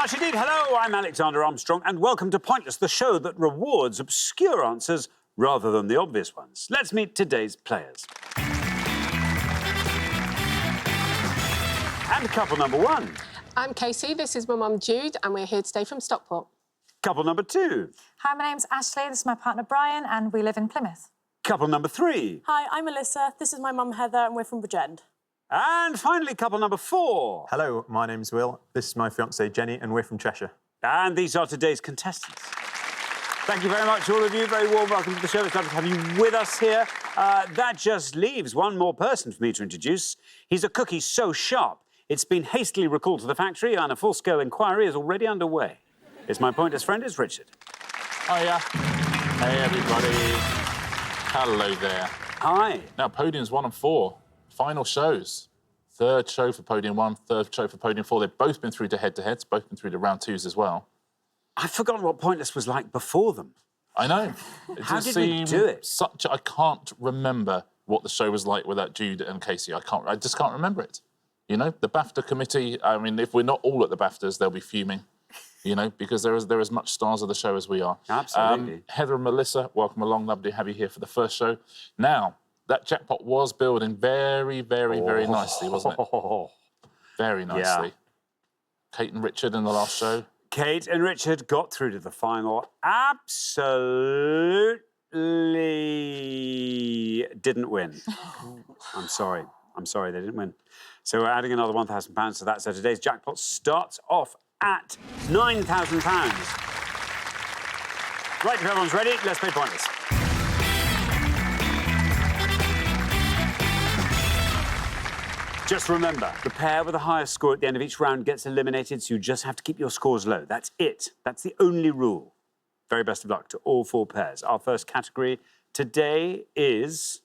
much indeed. Hello, I'm Alexander Armstrong, and welcome to Pointless, the show that rewards obscure answers rather than the obvious ones. Let's meet today's players. And couple number one. I'm Casey, this is my mum Jude, and we're here today from Stockport. Couple number two. Hi, my name's Ashley, this is my partner Brian, and we live in Plymouth. Couple number three. Hi, I'm Melissa, this is my mum Heather, and we're from Bridgend. And finally, couple number four. Hello, my name's Will. This is my fiancée Jenny, and we're from Cheshire. And these are today's contestants. Thank you very much, all of you. Very warm welcome to the show. It's lovely to have you with us here. That just leaves one more person for me to introduce. He's a cookie so sharp, it's been hastily recalled to the factory, and a full-scale inquiry is already underway. It's my pointless friend, it's Richard. Hiya. Hey, everybody. Hello there. Hi. Now, podiums 1 and 4, final shows. Third show for podium 1, third show for podium 4. They've both been through to head-to-heads, both been through to round 2s as well. I've forgotten what Pointless was like before them. I know. How did we do it? I can't remember what the show was like without Jude and Casey. I just can't remember it. You know, the BAFTA committee, I mean, if we're not all at the BAFTAs, they'll be fuming. You know, because they're as much stars of the show as we are. Absolutely. Heather and Melissa, welcome along. Lovely to have you here for the first show. Now, that jackpot was building very, very, very nicely, wasn't it? Very nicely. Yeah. Kate and Richard in the last show. Kate and Richard got through to the final. Absolutely didn't win. I'm sorry. I'm sorry, they didn't win. So we're adding another £1,000 to that. So today's jackpot starts off at £9,000. Right, if everyone's ready, let's play Pointless. Just remember, the pair with the highest score at the end of each round gets eliminated, so you just have to keep your scores low. That's it. That's the only rule. Very best of luck to all 4 pairs. Our first category today is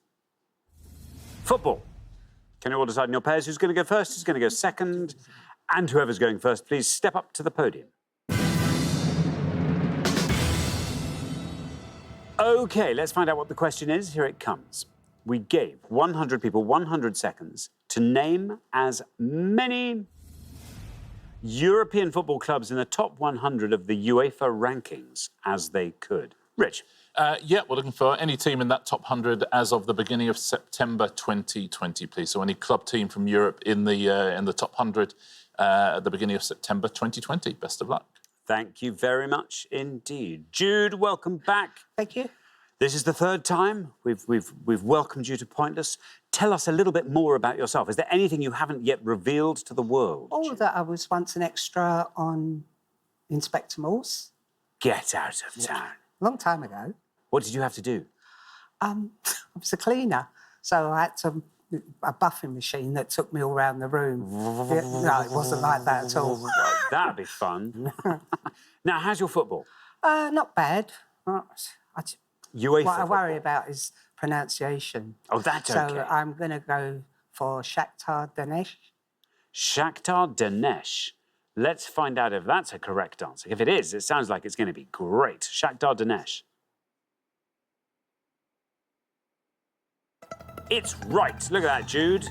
football. Can you all decide in your pairs who's going to go first, who's going to go second? And whoever's going first, please step up to the podium. OK, let's find out what the question is. Here it comes. We gave 100 people 100 seconds to name as many European football clubs in the top 100 of the UEFA rankings as they could. Rich? Yeah, we're looking for any team in that top 100 as of the beginning of September 2020, please. So any club team from Europe in the top 100 at the beginning of September 2020. Best of luck. Thank you very much indeed. Jude, welcome back. Thank you. This is the third time we've welcomed you to Pointless. Tell us a little bit more about yourself. Is there anything you haven't yet revealed to the world? Oh, that I was once an extra on Inspector Morse. Get out of town. A long time ago. What did you have to do? I was a cleaner, so I had a buffing machine that took me all around the room. Yeah, no, it wasn't like that at all. That'd be fun. Now, how's your football? Not bad. UEFA What I worry football. about is pronunciation. Oh, that's so OK. I'm going to go for Shakhtar Donetsk. Shakhtar Donetsk. Let's find out if that's a correct answer. If it is, it sounds like it's going to be great. Shakhtar Donetsk. It's right. Look at that, Jude.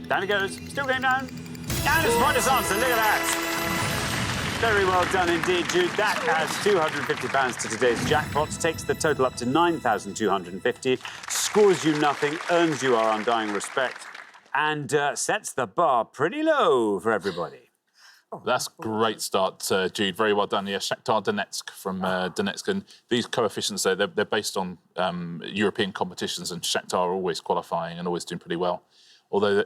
Down it goes. Still going down. And it's Pointless answer. Look at that. Very well done indeed, Jude. That adds £250 to today's jackpot, takes the total up to £9,250, scores you nothing, earns you our undying respect, and sets the bar pretty low for everybody. That's a great start, Jude. Very well done. Yeah, Shakhtar Donetsk from Donetsk. And these coefficients, they're based on European competitions, and Shakhtar are always qualifying and always doing pretty well. Although,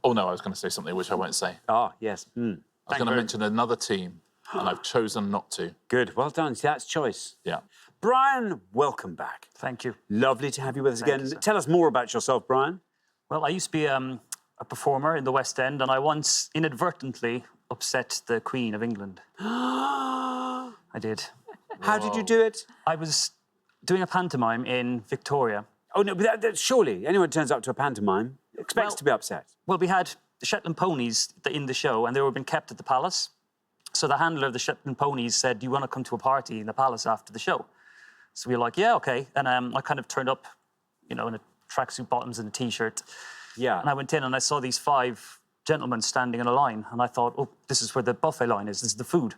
oh no, I was going to say something which I won't say. Ah, yes. I was going to mention another team, and I've chosen not to. Good, well done. See, that's choice. Yeah. Brian, welcome back. Thank you. Lovely to have you with us again. you, sir. Tell us more about yourself, Brian. Well, I used to be a performer in the West End, and I once inadvertently upset the Queen of England. I did. How did you do it? I was doing a pantomime in Victoria. Oh, no, but surely anyone who turns up to a pantomime expects to be upset. Well, we had the Shetland ponies in the show, and they were being kept at the palace. So the handler of the Shetland ponies said, "Do you want to come to a party in the palace after the show?" So we were like, "Yeah, OK." And I kind of turned up, you know, in a tracksuit bottoms and a T-shirt. Yeah. And I went in and I saw these 5 gentlemen standing in a line, and I thought, oh, this is where the buffet line is. This is the food.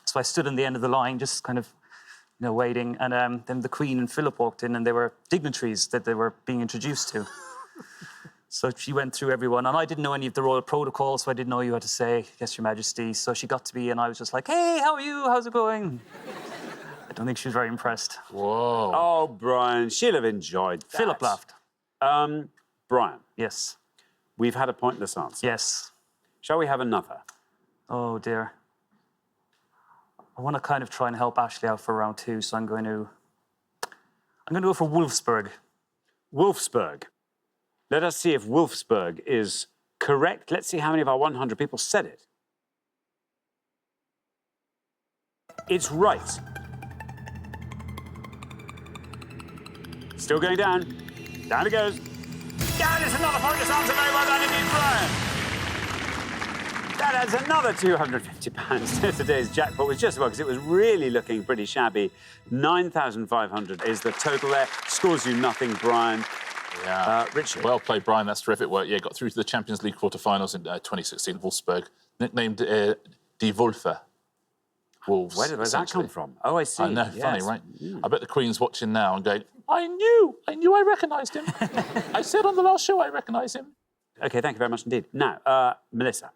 So I stood in the end of the line, just kind of, waiting. And then the Queen and Philip walked in, and they were dignitaries that they were being introduced to. So she went through everyone, and I didn't know any of the royal protocol, so I didn't know you had to say, yes, Your Majesty. So she got to me, and I was just like, hey, how are you? How's it going? I don't think she was very impressed. Whoa. Oh, Brian, she'll have enjoyed that. Philip laughed. Brian, Yes. we've had a pointless answer. Yes. Shall we have another? Oh, dear. I want to kind of try and help Ashley out for round 2, so I'm going to go for Wolfsburg. Wolfsburg. Let us see if Wolfsburg is correct. Let's see how many of our 100 people said it. It's right. Still going down. Down it goes. Down is another pointless answer. Very well done indeed, Brian. That adds another £250 to today's jackpot, which just about, because it was really looking pretty shabby. 9,500 is the total there. Scores you nothing, Brian. Yeah. Richard. Well played, Brian. That's terrific work. Yeah, got through to the Champions League quarterfinals in 2016, Wolfsburg. Nicknamed Die Wölfe. Wolves. Where did that come from? Oh, I see. I know, Yes. funny, right? I bet the Queen's watching now and going, I knew I recognised him. I said on the last show I recognise him. OK, thank you very much indeed. Now, Melissa,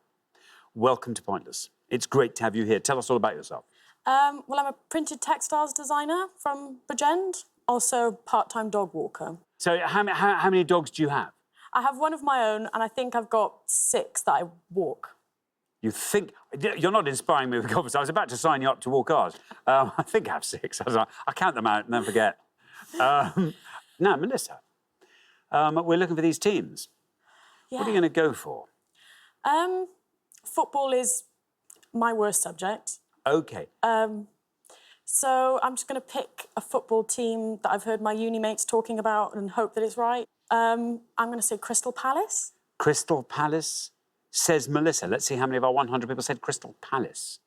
welcome to Pointless. It's great to have you here. Tell us all about yourself. Well, I'm a printed textiles designer from Bridgend, also part-time dog walker. So how many dogs do you have? I have one of my own, and I think I've got 6 that I walk. You think... You're not inspiring me with confidence. I was about to sign you up to walk ours. I think I have 6. I count them out and then forget. Now, Melissa, we're looking for these teams. Yeah. What are you going to go for? Football is my worst subject. OK. So I'm just going to pick a football team that I've heard my uni mates talking about and hope that it's right. I'm going to say Crystal Palace. Crystal Palace, says Melissa. Let's see how many of our 100 people said Crystal Palace.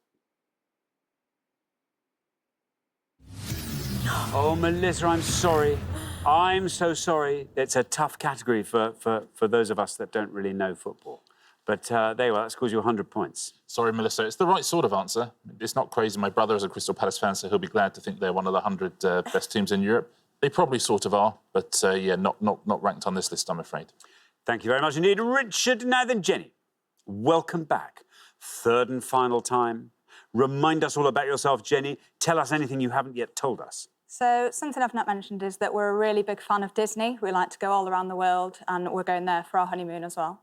Oh, Melissa, I'm sorry. I'm so sorry. It's a tough category for those of us that don't really know football. But there you are, that scores you 100 points. Sorry, Melissa, it's the right sort of answer. It's not crazy. My brother is a Crystal Palace fan, so he'll be glad to think they're one of the 100 best teams in Europe. They probably sort of are, but yeah, not ranked on this list, I'm afraid. Thank you very much indeed, Richard. Now then, Jenny, welcome back. Third and final time. Remind us all about yourself, Jenny. Tell us anything you haven't yet told us. So something I've not mentioned is that we're a really big fan of Disney. We like to go all around the world, and we're going there for our honeymoon as well.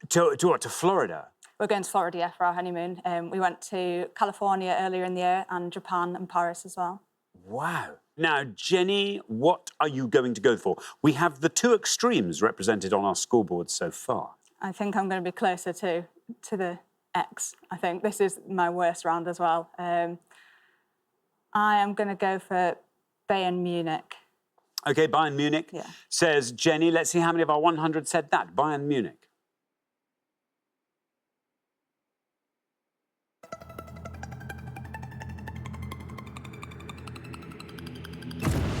To what? To Florida? We're going to Florida, yeah, for our honeymoon. We went to California earlier in the year and Japan and Paris as well. Wow. Now, Jenny, what are you going to go for? We have the 2 extremes represented on our scoreboard so far. I think I'm going to be closer to the X. I think this is my worst round as well. I am going to go for Bayern Munich. OK, Bayern Munich, Yeah. says Jenny. Let's see how many of our 100 said that. Bayern Munich.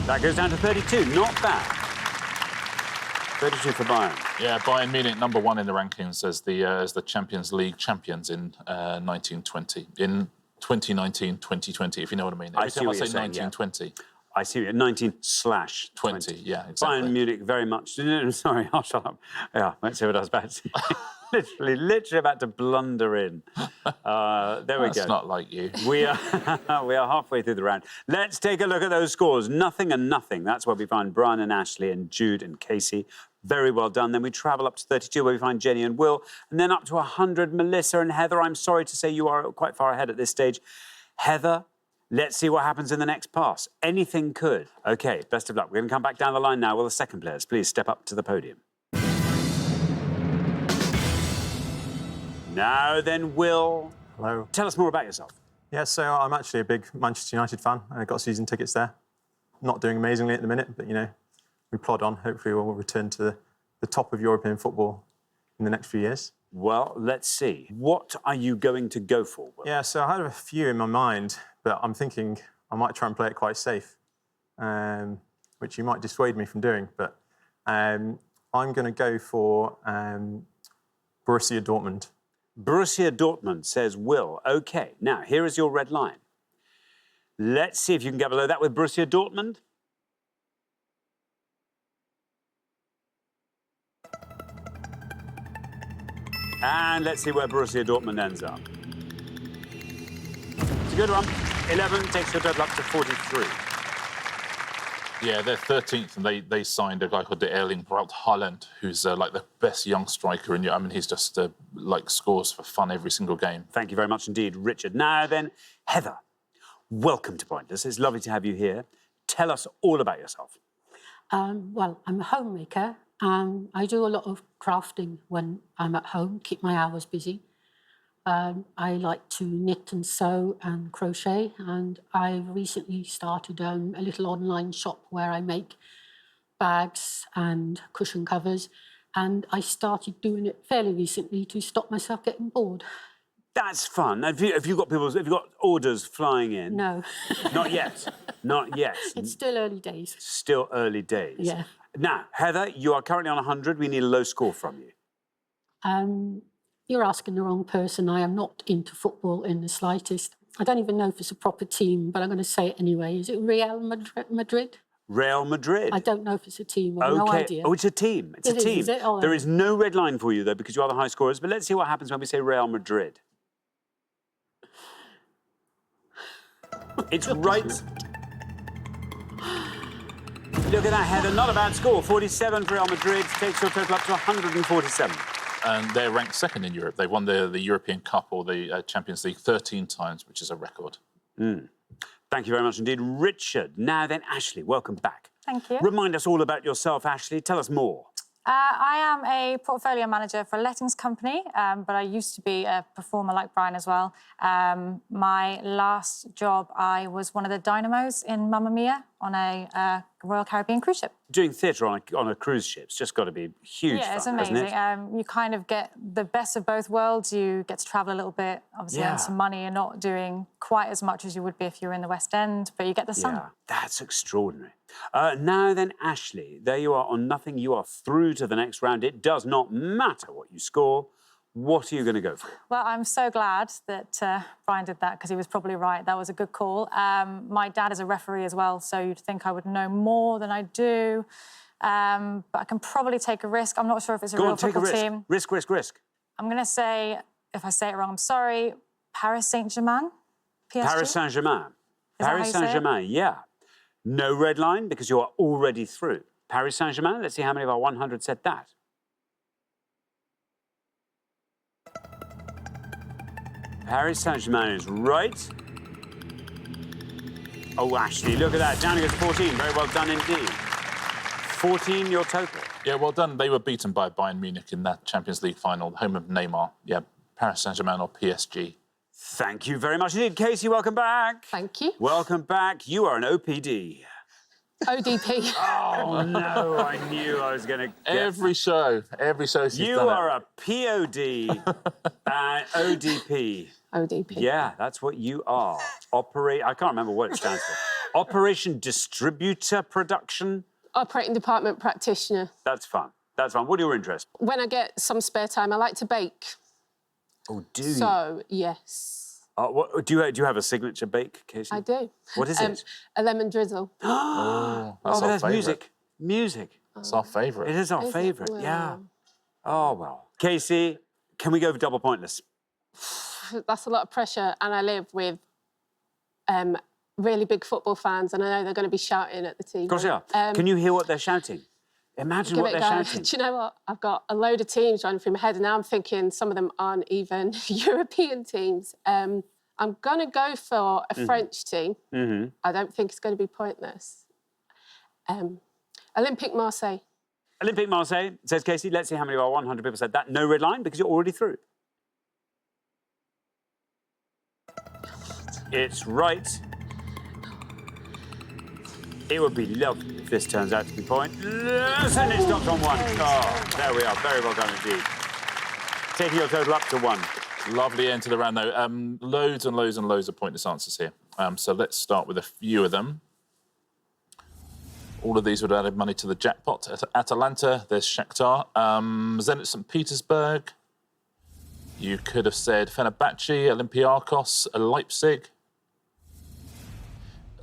That goes down to 32. Not bad. 32 for Bayern. Yeah, Bayern Munich, number 1 in the rankings as the Champions League champions in 1920. In 2019, 2020, if you know what I mean. Every see time what I you're say saying, 1920. I see. 19/20. Yeah, exactly. Bayern Munich very much. No, sorry, I'll shut up. Yeah, let's see what I was about to say. literally about to blunder in. There we go. That's not like you. We are halfway through the round. Let's take a look at those scores. Nothing and nothing. That's where we find Brian and Ashley and Jude and Casey. Very well done. Then we travel up to 32, where we find Jenny and Will. And then up to 100, Melissa and Heather. I'm sorry to say you are quite far ahead at this stage. Heather, let's see what happens in the next pass. Anything could. OK, best of luck. We're going to come back down the line now. Will the second players please step up to the podium? Now then, Will. Hello. Tell us more about yourself. Yeah, so I'm actually a big Manchester United fan. I got season tickets there. Not doing amazingly at the minute, but, we plod on. Hopefully we'll return to the top of European football in the next few years. Well, let's see. What are you going to go for, Will? Yeah, so I had a few in my mind, but I'm thinking I might try and play it quite safe, which you might dissuade me from doing. But I'm going to go for Borussia Dortmund. Borussia Dortmund, says Will. OK, now, here is your red line. Let's see if you can get below that with Borussia Dortmund. And let's see where Borussia Dortmund ends up. It's a good one. 11 takes your total up to 43. Yeah, they're 13th, and they signed a guy called Erling Braut Haaland, who's like the best young striker in Europe. I mean, he's just like scores for fun every single game. Thank you very much indeed, Richard. Now then, Heather, welcome to Pointless. It's lovely to have you here. Tell us all about yourself. Well, I'm a homemaker. I do a lot of crafting when I'm at home, keep my hours busy. I like to knit and sew and crochet, and I've recently started a little online shop where I make bags and cushion covers, and I started doing it fairly recently to stop myself getting bored. That's fun. Have you got orders flying in? No. Not yet. Not yet. It's still early days. Still early days. Yeah. Now, Heather, you are currently on 100. We need a low score from you. You're asking the wrong person. I am not into football in the slightest. I don't even know if it's a proper team, but I'm going to say it anyway. Is it Real Madrid? Real Madrid. I don't know if it's a team. I've no idea. Oh, it's a team. It's a team. Is it? Oh, there is no red line for you, though, because you are the high scorers. But let's see what happens when we say Real Madrid. It's right. Look at that, Heather. Not a bad score. 47 for Real Madrid. Takes your total up to 147. And they're ranked second in Europe. They won the European Cup or the Champions League 13 times, which is a record. Thank you very much indeed. Richard. Now then, Ashley, welcome back. Thank you. Remind us all about yourself, Ashley. Tell us more. I am a portfolio manager for a lettings company, but I used to be a performer like Brian as well. My last job, I was one of the dynamos in Mamma Mia on a Royal Caribbean cruise ship. Doing theatre on a cruise ship's just got to be huge Yeah, it's fun, amazing. hasn't it? You kind of get the best of both worlds. You get to travel a little bit, obviously earn some money. You're not doing quite as much as you would be if you were in the West End, but you get the sun. Yeah, that's extraordinary. Now then, Ashley, there you are on nothing. You are through to the next round. It does not matter what you score. What are you going to go for? Well, I'm so glad that Brian did that, because he was probably right. That was a good call. My dad is a referee as well, so you'd think I would know more than I do. But I can probably take a risk. I'm not sure if it's a real football team. Risk. I'm going to say, if I say it wrong, I'm sorry, Paris Saint-Germain? PSG? Paris Saint-Germain. Is that how you Paris say it? Saint-Germain, yeah. No red line because you are already through. Paris Saint-Germain, let's see how many of our 100 said that. Paris Saint-Germain is right. Oh, Ashley, look at that. Down against 14. Very well done indeed. 14, your total. Yeah, well done. They were beaten by Bayern Munich in that Champions League final, home of Neymar. Yeah, Paris Saint-Germain or PSG. Thank you very much indeed. Casey, welcome back. Thank you. Welcome back. You are an OPD. ODP. Oh, no, I knew I was going to get... Every show she's You done are it. a POD and ODP. ODP. Yeah, that's what you are. I can't remember what it stands for. Operation Distributor Production. Operating department practitioner. That's fun. That's fun. What are your interests? When I get some spare time, I like to bake. Oh, do you? So, yes. Do you have a signature bake, Casey? I do. What is it? A lemon drizzle. Oh, that's our that's favourite. music. Music. It's our favourite. It is our Is it? favourite, Well. yeah. Oh, well. Casey, can we go for double pointless? That's a lot of pressure, and I live with really big football fans, and I know they're going to be shouting at the TV. Of course they are. Can you hear what they're shouting? Imagine Give what it they're a go. shouting. Do you know what? I've got a load of teams running through my head, and now I'm thinking some of them aren't even European teams. I'm going to go for a French team. I don't think it's going to be pointless. Olympique Marseille. Olympique Marseille, says Casey. Let's see how many of our 100 people said that. No red line because you're already through. It's right. It would be lovely if this turns out to be pointless. And it stops on one. Oh, there we are. Very well done indeed. Taking your total up to 1. Lovely end to the round, though. Loads and loads and loads of pointless answers here. So let's start with a few of them. All of these would have added money to the jackpot. At Atalanta, there's Shakhtar. Zenit St. Petersburg, You could have said Fenerbahce, Olympiacos, Leipzig.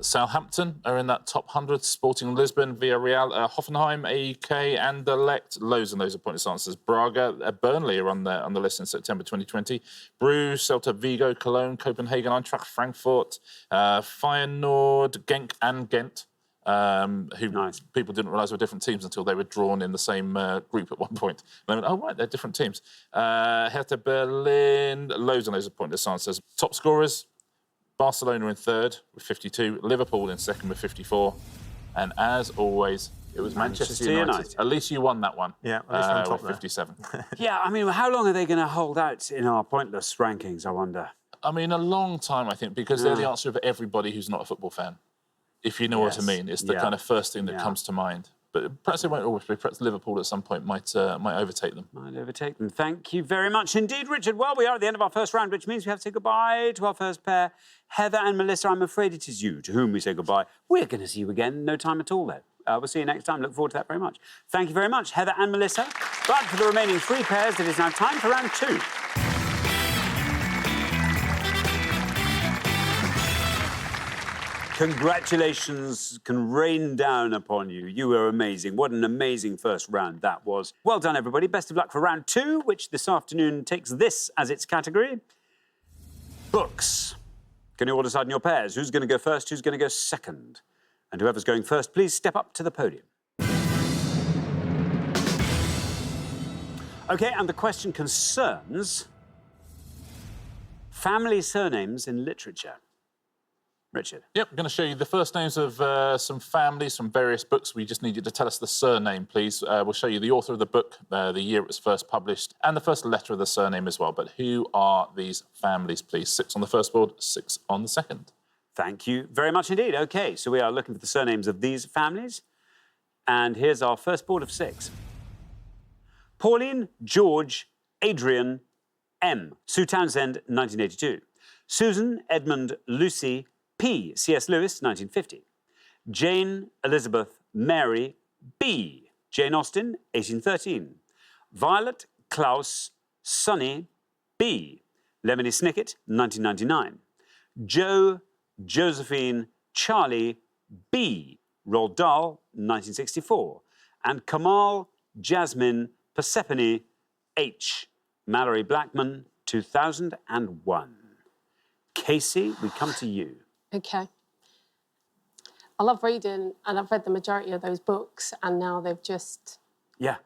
Southampton are in that top 100. Sporting Lisbon, Villarreal, Hoffenheim, AEK, Anderlecht. Loads and loads of pointless answers. Braga, Burnley are on the list in September 2020. Bruges, Celta Vigo, Cologne, Copenhagen, Eintracht Frankfurt, Feyenoord, Genk and Ghent. Who people didn't realise were different teams until they were drawn in the same group at one point. And they went, oh, right, they're different teams. Hertha Berlin, loads and loads of pointless answers. Top scorers, Barcelona in third with 52, Liverpool in second with 54. And as always, it was Manchester United. At least you won that one. Yeah, at least on top with 57. Yeah, I mean, how long are they going to hold out in our pointless rankings, I wonder? I mean, a long time, I think, because they're the answer of everybody who's not a football fan. If you know what I mean, it's the kind of first thing that comes to mind. But perhaps it won't always be. Perhaps Liverpool at some point might overtake them. Might overtake them. Thank you very much indeed, Richard. Well, we are at the end of our first round, which means we have to say goodbye to our first pair. Heather and Melissa, I'm afraid it is you to whom we say goodbye. We're going to see you again no time at all, though. We'll see you next time. Look forward to that very much. Thank you very much, Heather and Melissa. But for the remaining 3 pairs, it is now time for round 2. Congratulations can rain down upon you. You were amazing. What an amazing first round that was. Well done, everybody. Best of luck for round 2, which this afternoon takes this as its category. Books. Can you all decide on your pairs? Who's going to go first? Who's going to go second? And whoever's going first, please step up to the podium. OK, and the question concerns family surnames in literature. Richard. Yep, I'm going to show you the first names of some families from various books. We just need you to tell us the surname, please. We'll show you the author of the book, the year it was first published, and the first letter of the surname as well. But who are these families, please? 6 on the first board, 6 on the second. Thank you very much indeed. OK, so we are looking for the surnames of these families. And here's our first board of 6. Pauline, George, Adrian, M. Sue Townsend, 1982. Susan, Edmund, Lucy, P. C.S. Lewis, 1950. Jane, Elizabeth, Mary, B. Jane Austen, 1813. Violet, Klaus, Sonny, B. Lemony Snicket, 1999. Joe, Josephine, Charlie, B. Roald Dahl, 1964. And Kamal, Jasmine, Persephone, H. Mallory Blackman, 2001. Casey, we come to you. OK. I love reading, and I've read the majority of those books, and now they've just... Yeah.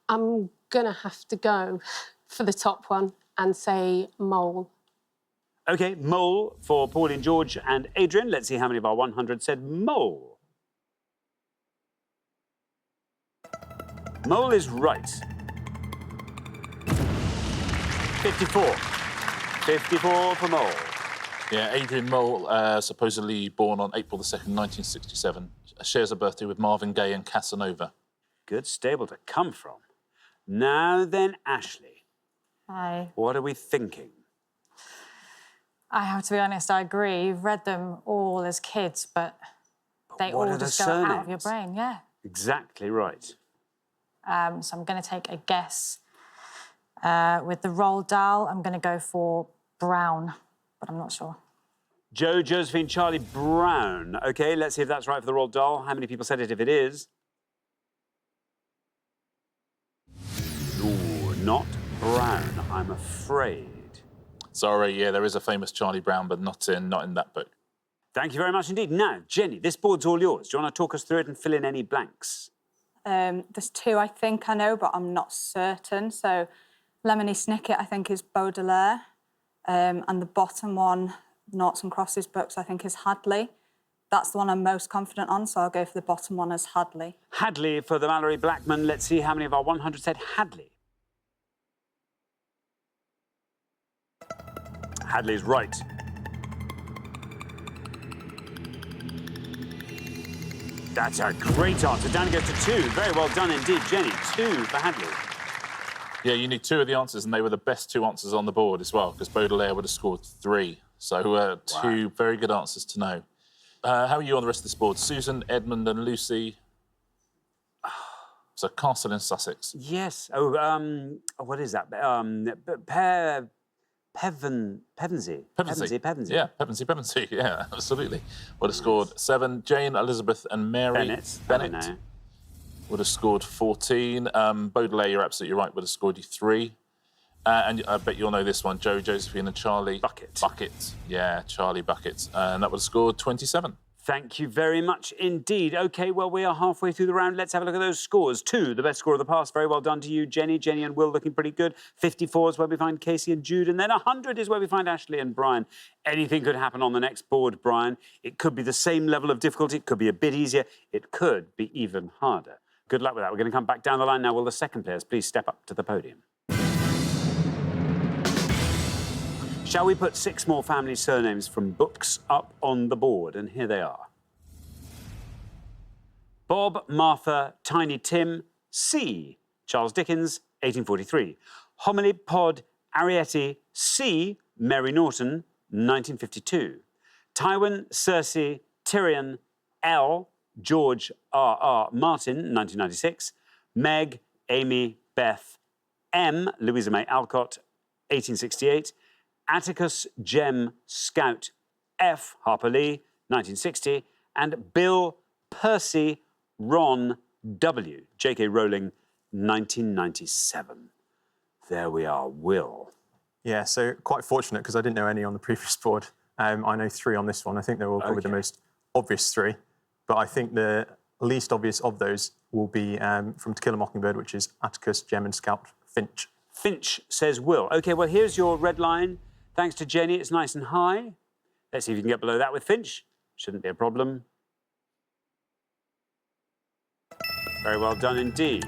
I'm going to have to go for the top one and say Mole. OK, Mole for Pauline, George and Adrian. Let's see how many of our 100 said Mole. Mole is right. 54. 54 for Mole. Yeah, Adrian Mole, supposedly born on April the 2nd, 1967, shares a birthday with Marvin Gaye and Casanova. Good stable to come from. Now then, Ashley. Hi. What are we thinking? I have to be honest, I agree. You've read them all as kids, but they what all are the just go out of your surnames? brain, yeah. Exactly right. So I'm going to take a guess. With the Roald Dahl, I'm going to go for Brown, but I'm not sure. Joe, Josephine, Charlie, Brown. OK, let's see if that's right for the Roald Dahl. How many people said it if it is? Ooh, not Brown, I'm afraid. Sorry, yeah, there is a famous Charlie Brown, but not in that book. Thank you very much indeed. Now, Jenny, this board's all yours. Do you want to talk us through it and fill in any blanks? There's 2 I think I know, but I'm not certain. So Lemony Snicket, I think, is Baudelaire. And the bottom one, Noughts and Crosses books, I think, is Hadley. That's the one I'm most confident on, so I'll go for the bottom one as Hadley. Hadley for the Mallory Blackman. Let's see how many of our 100 said Hadley. Hadley's right. That's a great answer. Down it goes to 2. Very well done indeed, Jenny. 2 for Hadley. Yeah, you need 2 of the answers, and they were the best 2 answers on the board as well, because Baudelaire would have scored 3. So 2 very good answers to know. How are you on the rest of this board? Susan, Edmund and Lucy? So castle in Sussex. Yes. Oh, what is that? Pevensey. Pevensey. Yeah, Pevensey. Yeah, absolutely. Would have scored 7. Jane, Elizabeth and Mary Bennett would have scored 14. Baudelaire, you're absolutely right, would have scored you 3. And I bet you'll know this one, Joe, Josephine and Charlie. Bucket. Yeah, Charlie Bucket. And that would have scored 27. Thank you very much indeed. OK, well, we are halfway through the round. Let's have a look at those scores. 2, the best score of the past. Very well done to you, Jenny. Jenny and Will looking pretty good. 54 is where we find Casey and Jude. And then 100 is where we find Ashley and Brian. Anything could happen on the next board, Brian. It could be the same level of difficulty. It could be a bit easier. It could be even harder. Good luck with that. We're going to come back down the line now. Will the second players please step up to the podium? Shall we put 6 more family surnames from books up on the board? And here they are. Bob, Martha, Tiny Tim, C. Charles Dickens, 1843. Homily Pod, Arietti, C. Mary Norton, 1952. Tywin, Circe, Tyrion, L. George R.R. Martin, 1996. Meg, Amy, Beth, M. Louisa May Alcott, 1868. Atticus, Jem, Scout, F. Harper Lee, 1960. And Bill, Percy, Ron, W. J.K. Rowling, 1997. There we are. Will. Yeah, so quite fortunate because I didn't know any on the previous board. I know 3 on this one. I think they're all probably the most obvious 3. But I think the least obvious of those will be from To Kill a Mockingbird, which is Atticus, Jem and Scout, Finch. Finch says Will. OK, well, here's your red line. Thanks to Jenny, it's nice and high. Let's see if you can get below that with Finch. Shouldn't be a problem. Very well done indeed.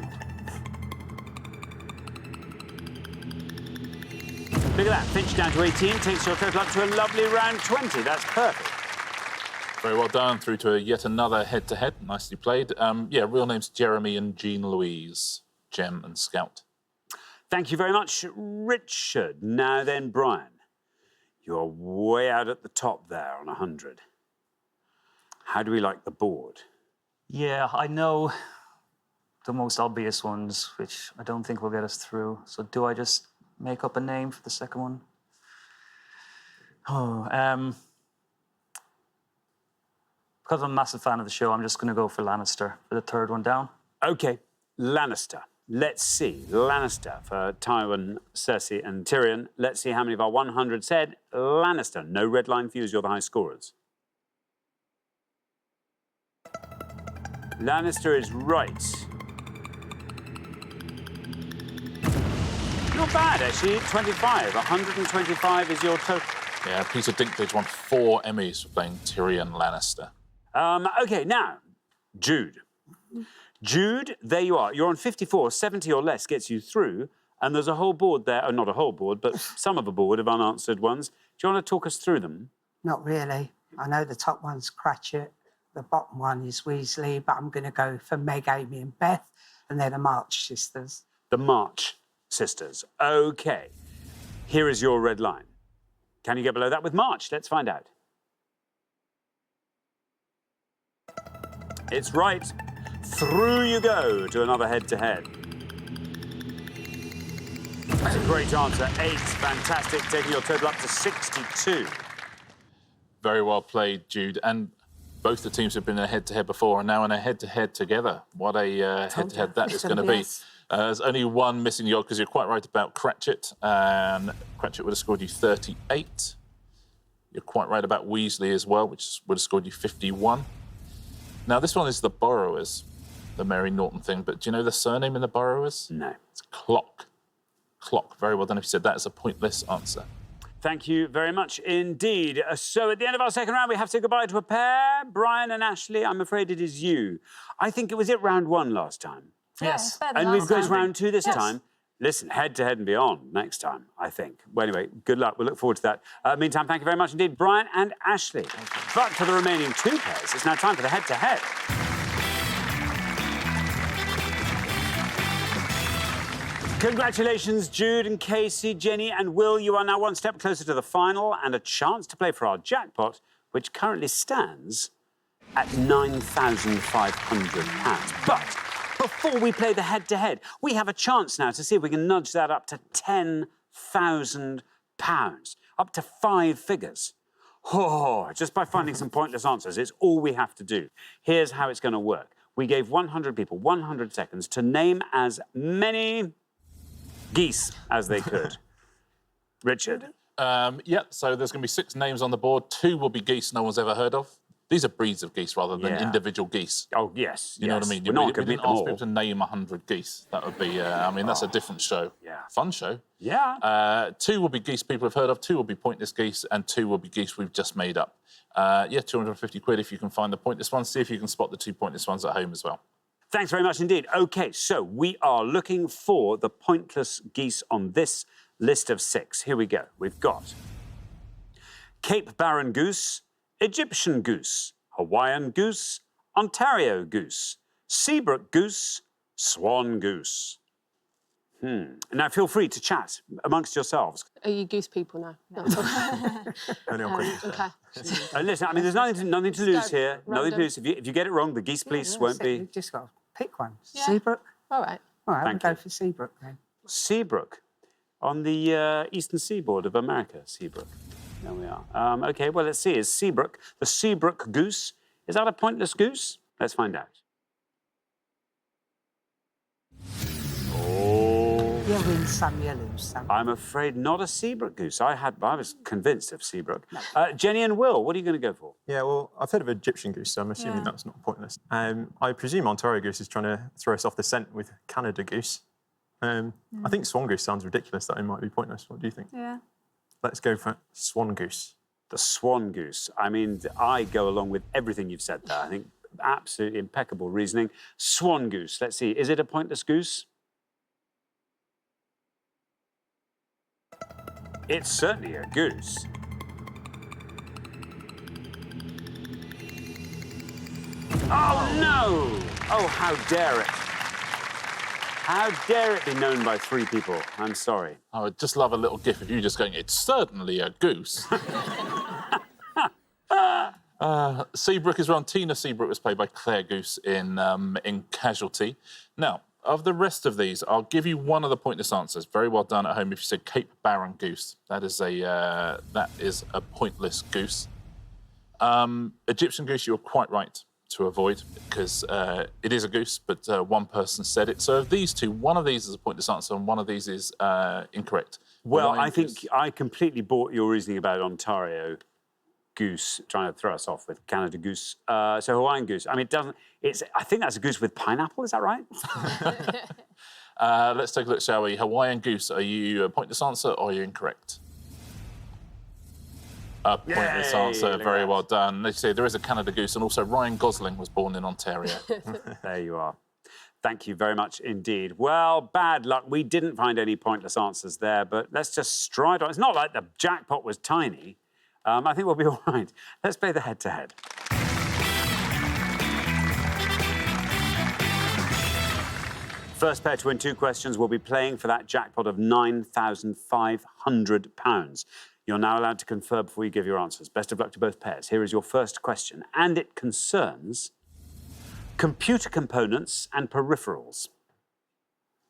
Look at that, Finch down to 18, takes your total up to a lovely round 20. That's perfect. Very well done, through to yet another head-to-head. Nicely played. Yeah, real names Jeremy and Jean Louise, Jem and Scout. Thank you very much, Richard. Now then, Brian, you're way out at the top there on 100. How do we like the board? Yeah, I know the most obvious ones, which I don't think will get us through. So do I just make up a name for the second one? Because I'm a massive fan of the show, I'm just going to go for Lannister for the third one down. OK, Lannister. Let's see. Lannister for Tywin, Cersei and Tyrion. Let's see how many of our 100 said Lannister. No red line for you as you're the high scorers. Lannister is right. Not bad, actually. 25. 125 is your total. Yeah, Peter Dinklage won 4 Emmys for playing Tyrion Lannister. OK, now, Jude. Jude, there you are. You're on 54. 70 or less gets you through. And there's a whole board there. Oh, not a whole board, but some of a board of unanswered ones. Do you want to talk us through them? Not really. I know the top one's Cratchit, the bottom one is Weasley, but I'm going to go for Meg, Amy and Beth, and they're the March sisters. The March sisters. OK. Here is your red line. Can you get below that with March? Let's find out. It's right. Through you go to another head-to-head. That's a great answer. 8. Fantastic. Taking your total up to 62. Very well played, Jude. And both the teams have been in a head-to-head before and now in a head-to-head together. What a head-to-head that is going to be. There's only one missing the odd because you're quite right about Cratchit. Cratchit would have scored you 38. You're quite right about Weasley as well, which would have scored you 51. Now, this one is the Borrowers, the Mary Norton thing, but do you know the surname in the Borrowers? No. It's Clock. Clock. Very well done if you said that is a pointless answer. Thank you very much indeed. So at the end of our second round, we have to say goodbye to a pair. Brian and Ashley, I'm afraid it is you. I think it was round 1 last time. Yes. And we've got round 2 this time. Listen, head-to-head and beyond next time, I think. Well, anyway, good luck. We'll look forward to that. Meantime, thank you very much indeed, Brian and Ashley. But for the remaining 2 pairs, it's now time for the head-to-head. Congratulations, Jude and Casey, Jenny and Will. You are now one step closer to the final and a chance to play for our jackpot, which currently stands at £9,500. But before we play the head-to-head, we have a chance now to see if we can nudge that up to £10,000, up to 5 figures. Oh, just by finding some pointless answers. It's all we have to do. Here's how it's going to work. We gave 100 people 100 seconds to name as many geese as they could. Richard? Yeah, so there's going to be 6 names on the board. 2 will be geese no one's ever heard of. These are breeds of geese rather than individual geese. Oh, yes. You know what I mean? We're not going to didn't ask people to name 100 geese. That would be, I mean, that's a different show. Yeah. Fun show. Yeah. 2 will be geese people have heard of, 2 will be pointless geese, and 2 will be geese we've just made up. Yeah, 250 quid if you can find the pointless ones. See if you can spot the 2 pointless ones at home as well. Thanks very much indeed. OK, so we are looking for the pointless geese on this list of 6. Here we go. We've got Cape Barren goose, Egyptian goose, Hawaiian goose, Ontario goose, Seabrook goose, Swan goose. Now, feel free to chat amongst yourselves. Are you goose people now? No. Only on Christmas Day. OK. Listen, I mean, there's nothing to lose here. Nothing to random. lose. If you get it wrong, the geese police won't be... You've just got to pick one. Yeah. Seabrook? All right. All right, Thank we'll you. go for Seabrook then. Seabrook, on the eastern seaboard of America, Seabrook. There we are. OK, well, let's see. Is Seabrook, the Seabrook goose, is that a pointless goose? Let's find out. Oh. You win some, you lose some. I'm afraid not a Seabrook goose. I was convinced of Seabrook. Jenny and Will, what are you going to go for? Yeah, well, I've heard of Egyptian goose, so I'm assuming that's not pointless. I presume Ontario goose is trying to throw us off the scent with Canada goose. I think swan goose sounds ridiculous that it might be pointless. What do you think? Yeah. Let's go for swan goose. The swan goose. I mean, I go along with everything you've said there. I think absolutely impeccable reasoning. Swan goose. Let's see. Is it a pointless goose? It's certainly a goose. Oh, no! Oh, how dare it. How dare it be known by 3 people? I'm sorry. I would just love a little gif of you just going, it's certainly a goose. Seabrook is wrong. Tina Seabrook was played by Claire Goose in Casualty. Now, of the rest of these, I'll give you one of the pointless answers. Very well done at home if you said Cape Barren goose. That is a pointless goose. Egyptian goose, you're quite right to avoid because it is a goose, but one person said it. So of these 2, one of these is a pointless answer and one of these is incorrect. Well, I think I completely bought your reasoning about Ontario goose, trying to throw us off with Canada goose. So Hawaiian goose. I mean, it doesn't. I think that's a goose with pineapple. Is that right? Let's take a look, shall we? Hawaiian goose. Are you a pointless answer or are you incorrect? A pointless answer. Very well done. Let's see. There is a Canada goose, and also Ryan Gosling was born in Ontario. There you are. Thank you very much indeed. Well, bad luck. We didn't find any pointless answers there, but let's just stride on. It's not like the jackpot was tiny. I think we'll be all right. Let's play the head-to-head. First pair to win 2 questions will be playing for that jackpot of £9,500. You're now allowed to confer before you give your answers. Best of luck to both pairs. Here is your first question, and it concerns computer components and peripherals.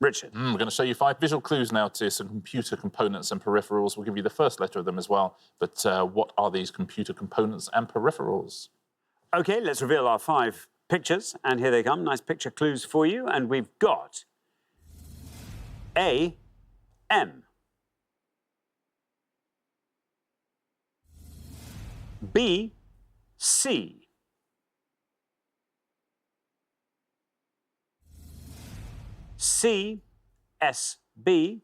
Richard. We're going to show you 5 visual clues now to some computer components and peripherals. We'll give you the first letter of them as well. But what are these computer components and peripherals? OK, let's reveal our 5 pictures. And here they come. Nice picture clues for you. And we've got A, M. B, C. C, S, B.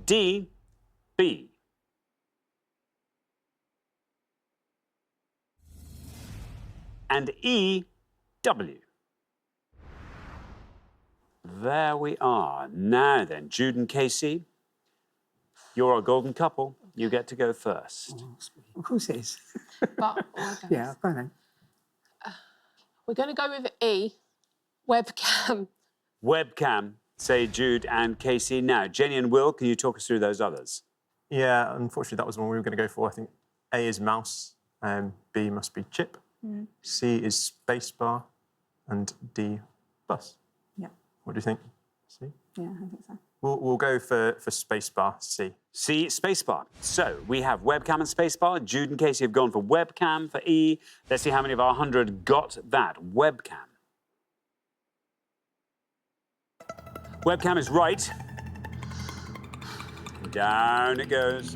D, B. And E, W. There we are. Now then, Jude and Casey, you're our golden couple. You get to go first. Of course it is. But Yeah, go on then. we're going to go with E, webcam. Webcam, say Jude and Casey. Now, Jenny and Will, can you talk us through those others? Yeah, unfortunately, that was the one we were going to go for. I think A is mouse, B must be chip, C is spacebar, and D, bus. Yeah. What do you think? C? Yeah, I think so. We'll go for spacebar, C. C, spacebar. So we have webcam and spacebar. Jude and Casey have gone for webcam for E. Let's see how many of our 100 got that. Webcam. Webcam is right. Down it goes.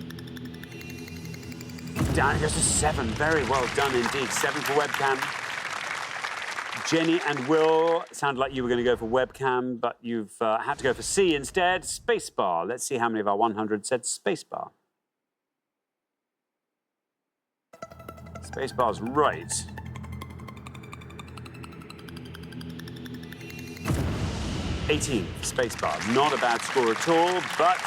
Down it goes to 7. Very well done indeed. 7 for webcam. Jenny and Will, sounded like you were going to go for webcam, but you've had to go for C instead. Spacebar. Let's see how many of our 100 said spacebar. Spacebar's right. $18 spacebar. Not a bad score at all, but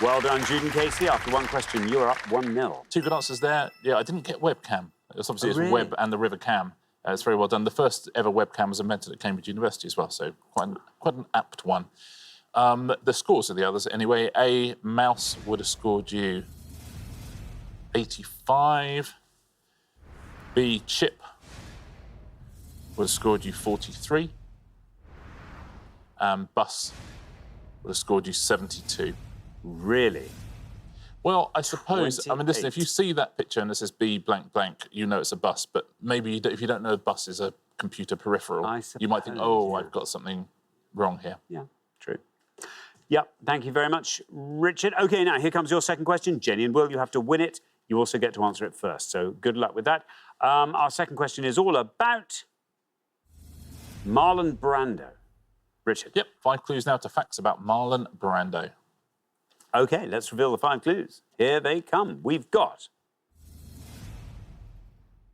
well done, Jude and Casey. After one question, you're up 1-0. 2 good answers there. Yeah, I didn't get webcam. It's obviously really? it's web and the river cam. It's very well done. The first ever webcam was invented at Cambridge University as well, so quite an apt one. The scores of the others, anyway. A, Mouse would have scored you 85. B, Chip would have scored you 43. Bus would have scored you 72. Really? Well, I suppose, I mean, listen, 28. if you see that picture and it says B blank blank, you know it's a bus, but maybe if you don't know the bus is a computer peripheral, you might think, oh, I've got something wrong here. Yeah, true. Yep, thank you very much, Richard. OK, now here comes your second question. Jenny and Will, you have to win it. You also get to answer it first, so good luck with that. Our second question is all about Marlon Brando. Richard. Yep, 5 clues now to facts about Marlon Brando. OK, let's reveal the 5 clues. Here they come. We've got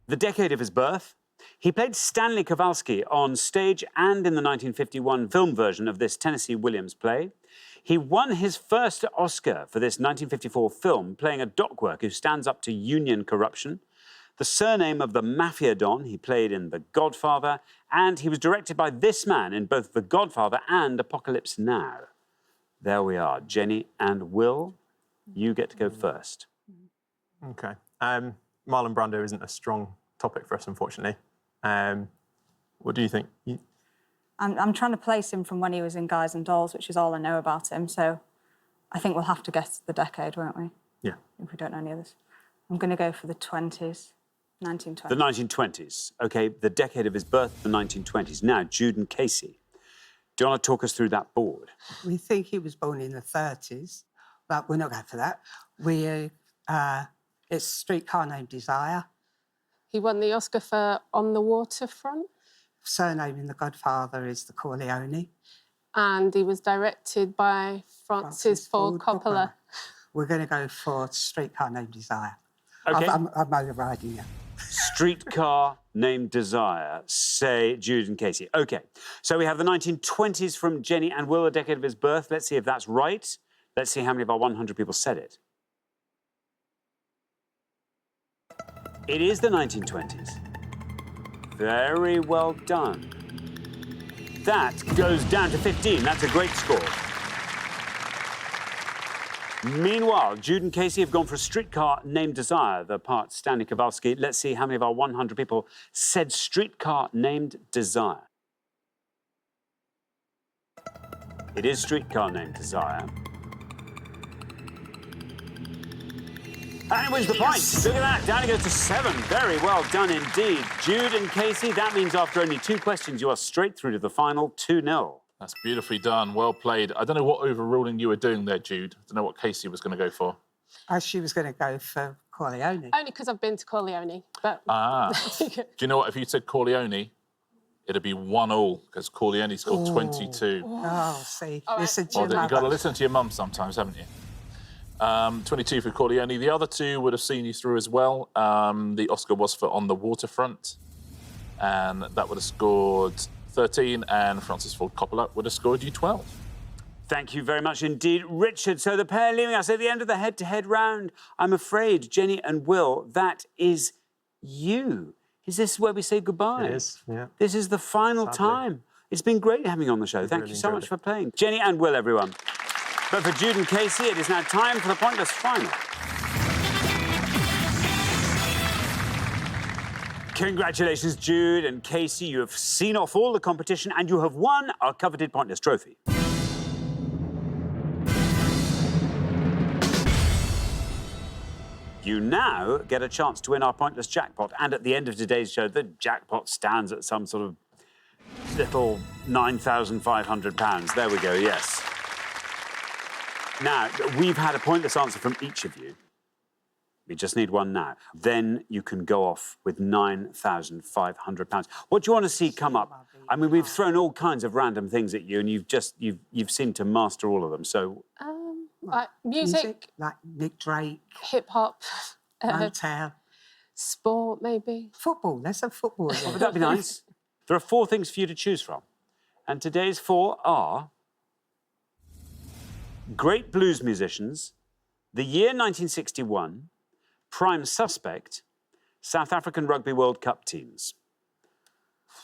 the decade of his birth. He played Stanley Kowalski on stage and in the 1951 film version of this Tennessee Williams play. He won his first Oscar for this 1954 film, playing a dockworker who stands up to union corruption. The surname of the mafia don he played in The Godfather, and he was directed by this man in both The Godfather and Apocalypse Now. There we are. Jenny and Will, you get to go first. OK. Marlon Brando isn't a strong topic for us, unfortunately. What do you think? I'm trying to place him from when he was in Guys and Dolls, which is all I know about him, so I think we'll have to guess the decade, won't we? Yeah. If we don't know any others. I'm going to go for the 20s, 1920s. The 1920s. OK, the decade of his birth, the 1920s. Now, Jude and Casey, do you want to talk us through that board? We think he was born in the 30s, but we're not going for that. It's Streetcar Named Desire. He won the Oscar for On the Waterfront. Surname in The Godfather is the Corleone. And he was directed by Francis Ford Coppola. We're going to go for Streetcar Named Desire. OK. I'm overriding you. Streetcar Named Desire, say Jude and Casey. OK, so we have the 1920s from Jenny and Will, a decade of his birth. Let's see if that's right. Let's see how many of our 100 people said it. It is the 1920s. Very well done. That goes down to 15. That's a great score. Meanwhile, Jude and Casey have gone for a Streetcar Named Desire, the part Stanley Kowalski. Let's see how many of our 100 people said Streetcar Named Desire. It is Streetcar Named Desire. And it wins the point. Look at that. Down it goes to 7. Very well done indeed. Jude and Casey, that means after only 2 questions, you are straight through to the final 2-0. That's beautifully done. Well played. I don't know what overruling you were doing there, Jude. I don't know what Casey was going to go for. She was going to go for Corleone. Only because I've been to Corleone, but... Ah. Do you know what? If you said Corleone, it'd be 1-1, because Corleone scored 22. Oh, see. All right. Listen to Well, your you've got to mother. listen to your mum sometimes, haven't you? 22 for Corleone. The other 2 would have seen you through as well. The Oscar was for On the Waterfront, and that would have scored 13, and Francis Ford Coppola would have scored you 12. Thank you very much indeed, Richard. So the pair leaving us at the end of the head-to-head round. I'm afraid, Jenny and Will, that is you. Is this where we say goodbye? It is, yeah. This is the final Sadly. time. It's been great having you on the show. Thank really you so enjoyed much it. for playing. Jenny and Will, everyone. But for Jude and Casey, it is now time for the Pointless Final. Congratulations, Jude and Casey. You have seen off all the competition and you have won our coveted Pointless trophy. You now get a chance to win our Pointless jackpot. And at the end of today's show, the jackpot stands at some sort of little £9,500. There we go, yes. Now, we've had a pointless answer from each of you. We just need one now. Then you can go off with £9,500. What do you want to see come up? I mean, we've thrown all kinds of random things at you, and you've seemed to master all of them. So, like music, like Nick Drake, hip hop, hotel, sport, maybe. football. Let's have football. oh, would that be nice? There are 4 things for you to choose from, and today's 4 are great blues musicians, the year 1961. Prime suspect, South African Rugby World Cup teams.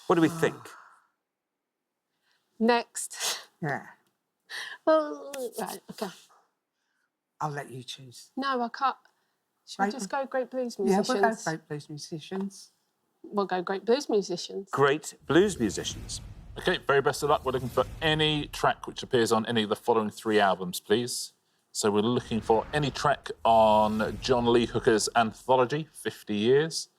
What do we think? Next. Yeah, Oh, right, OK. I'll let you choose. No, I can't. Should we Right. just go great blues Yeah, musicians? we'll go great blues musicians. We'll go great blues musicians. Great blues musicians. OK, very best of luck. We're looking for any track which appears on any of the following 3 albums, please. So we're looking for any track on John Lee Hooker's anthology, 50 Years.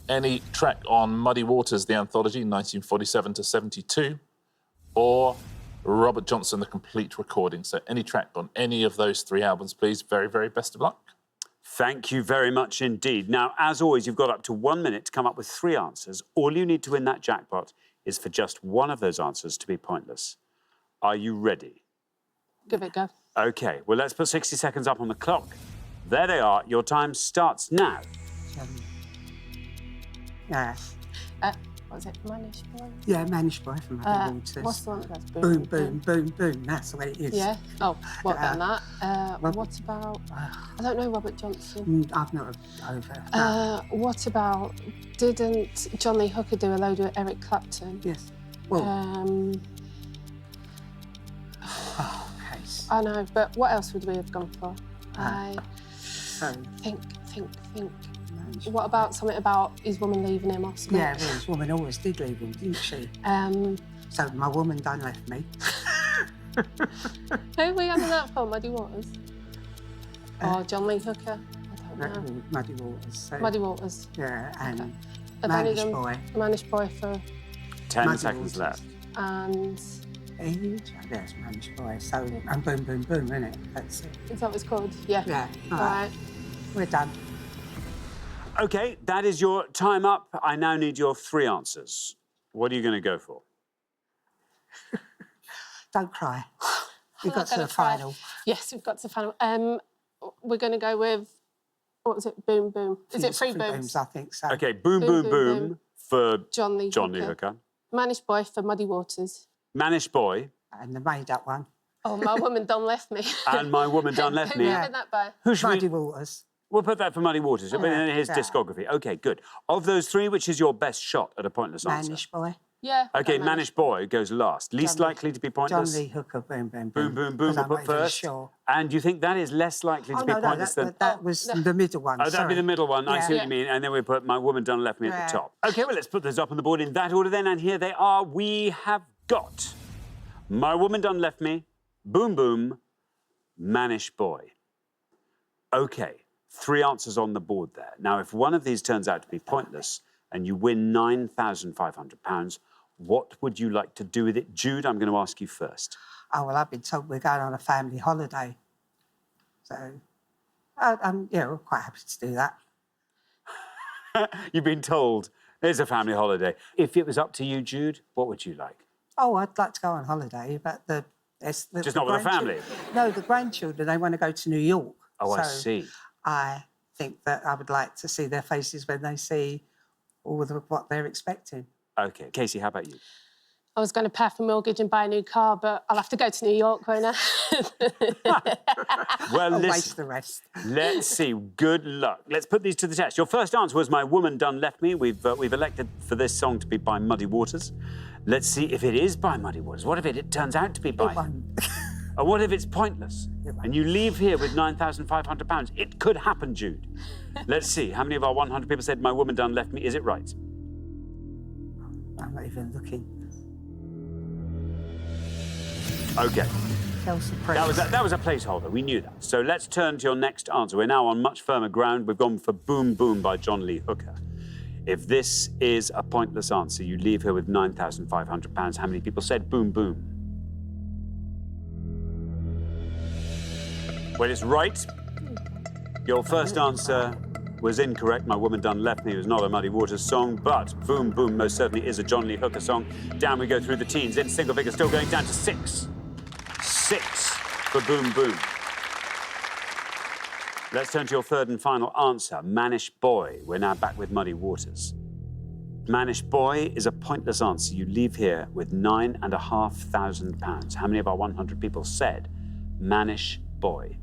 Any track on Muddy Waters, the anthology, 1947 to 72. Or Robert Johnson, the complete recording. So any track on any of those 3 albums, please. Very, very best of luck. Thank you very much indeed. Now, as always, you've got up to 1 minute to come up with 3 answers. All you need to win that jackpot is for just one of those answers to be pointless. Are you ready? Give it a go. OK, well, let's put 60 seconds up on the clock. There they are. Your time starts now. Yeah, What was it? Manish Boy? yeah, Manish Boy from Muddy Waters. What's the one that's Boom, boom, boom, boom. That's the way it is. Yeah. Oh, what about that? Rob- What about? I don't know Robert Johnson. I've not over. What about? Didn't John Lee Hooker do a load with Eric Clapton? Yes. Well, case. I know, but what else would we have gone for? I So, think. Manish What about something about his woman leaving him, Osman? Yeah, well, his woman always did leave him, didn't she? Um, So my woman done left me. who are we having that for? Muddy Waters? Or John Lee Hooker? I don't know. Muddy Waters. So, Muddy Waters. Yeah, and Okay. I've only Manish done Boy. Manish Boy for 10 Muddy seconds Waters. left. and Yes, Manish Boy. So, and boom, boom, boom, isn't it? That's it. is that what it's called? Yeah. Yeah, All all right. right. We're done. OK, that is your time up. I now need your 3 answers. What are you going to go for? Don't cry. We I'm got not to gonna the cry. final. Yes, we've got to the final. We're going to go with what was it? Boom Boom. Is it Three Booms? I think so. OK, boom, boom, boom, for John Lee John Lee Hooker. Hooker. Manish Boy for Muddy Waters. Manish Boy And the made-up one. Oh, My Woman Done Left Me. and My Woman Done Left Who Me. are we having that by? Who should Muddy we... Waters. We'll put that for Muddy Waters. I mean, in his yeah. discography. OK, good. Of those 3, which is your best shot at a pointless answer? Manish Boy. Yeah. OK, I've got Manish Boy goes last. Least John Lee- likely to be John pointless? Lee Hooker, boom, boom, Boom, boom. boom, boom, 'Cause we'll I'm put not even first. Sure. And you think that is less likely to Oh, be no, pointless than... that was no. the middle one. Oh, that'd be the middle one. I see what Yeah. you mean. And then we put My Woman Done Left Me at Yeah. the top. OK, well, let's put those up on the board in that order then. And here they are. We have got My Woman Done Left Me, Boom Boom, Manish Boy. OK, 3 answers on the board there. Now, if one of these turns out to be pointless and you win £9,500, what would you like to do with it? Jude, I'm going to ask you first. Oh, well, I've been told we're going on a family holiday. So, I'm quite happy to do that. You've been told it's a family holiday. If it was up to you, Jude, what would you like? Oh, I'd like to go on holiday, but Just not with a family? No, the grandchildren, they want to go to New York. Oh, I So see. I think that I would like to see their faces when they see all of what they're expecting. OK. Casey, how about you? I was going to pay for a mortgage and buy a new car, but I'll have to go to New York, won't I? Well, I'll listen, waste the rest. let's see. Good luck. Let's put these to the test. Your first answer was My Woman Done Left Me. We've elected for this song to be by Muddy Waters. Let's see if it is by Muddy Waters. What if it turns out to be by... It won't. And what if it's pointless? And you leave here with £9,500? It could happen, Jude. Let's see. How many of our 100 people said my woman done left me? Is it right? I'm not even looking. OK. Chelsea That was a placeholder. We knew that. So let's turn to your next answer. We're now on much firmer ground. We've gone for Boom Boom by John Lee Hooker. If this is a pointless answer, you leave here with £9,500. How many people said Boom Boom? Well, it's right. Your first answer was incorrect. My Woman Done Left Me was not a Muddy Waters song, but Boom Boom most certainly is a John Lee Hooker song. Down we go through the teens. In single figure, still going down to 6. 6 for Boom Boom. Let's turn to your third and final answer, Mannish Boy. We're now back with Muddy Waters. Mannish Boy is a pointless answer. You leave here with £9,500. How many of our 100 people said Mannish Boy?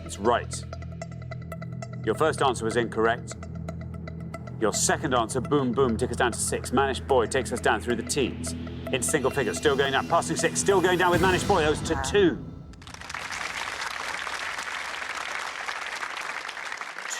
It's right. Your first answer was incorrect. Your second answer, Boom Boom, took us down to 6. Mannish Boy takes us down through the teens. In single figures, still going down, passing 6, still going down with Mannish Boy, goes to 2.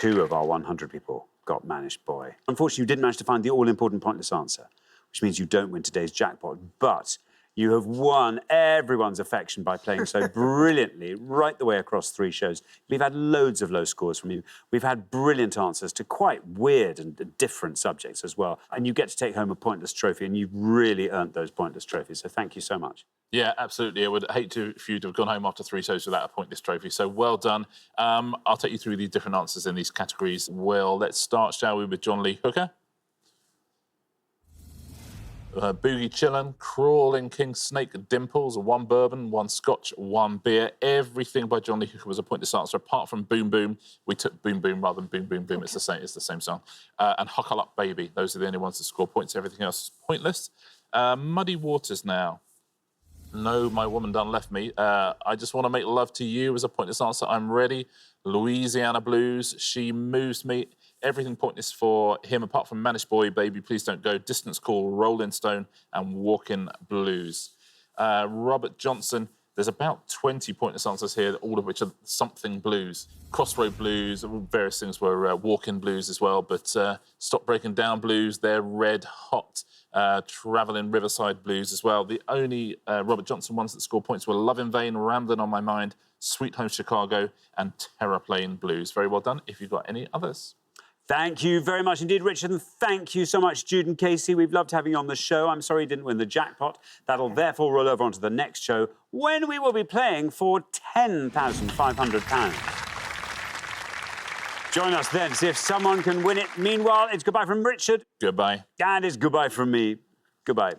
2 of our 100 people got Mannish Boy. Unfortunately, you didn't manage to find the all-important pointless answer, which means you don't win today's jackpot, but you have won everyone's affection by playing so brilliantly right the way across 3 shows. We've had loads of low scores from you. We've had brilliant answers to quite weird and different subjects as well. And you get to take home a pointless trophy, and you've really earned those pointless trophies. So thank you so much. Yeah, absolutely. I would hate for you to have gone home after 3 shows without a pointless trophy. So well done. I'll take you through the different answers in these categories. Well, let's start, shall we, with John Lee Hooker. Boogie Chillin', Crawling King Snake, Dimples, 1 bourbon, 1 scotch, 1 beer. Everything by John Lee Hooker was a pointless answer, apart from Boom Boom. We took Boom Boom rather than Boom Boom Boom. Okay. It's the same song. And Huckle Up Baby. Those are the only ones that score points. Everything else is pointless. Muddy Waters now. No, My Woman Done Left Me. I Just Want to Make Love to You was a pointless answer. I'm Ready. Louisiana Blues. She Moves Me. Everything pointless for him, apart from Mannish Boy, Baby Please Don't Go, Distance Call, Rolling Stone, and Walking Blues. Robert Johnson, there's about 20 pointless answers here, all of which are something blues. Crossroad Blues, various things were Walking Blues as well, but Stop Breaking Down Blues, they're red hot. Travelling Riverside Blues as well. The only Robert Johnson ones that scored points were Love in Vain, Rambling on My Mind, Sweet Home Chicago, and Terraplane Blues. Very well done. If you've got any others. Thank you very much indeed, Richard, and thank you so much, Jude and Casey. We've loved having you on the show. I'm sorry you didn't win the jackpot. That'll therefore roll over onto the next show, when we will be playing for £10,500. Join us then, see if someone can win it. Meanwhile, it's goodbye from Richard. Goodbye. And it's goodbye from me. Goodbye.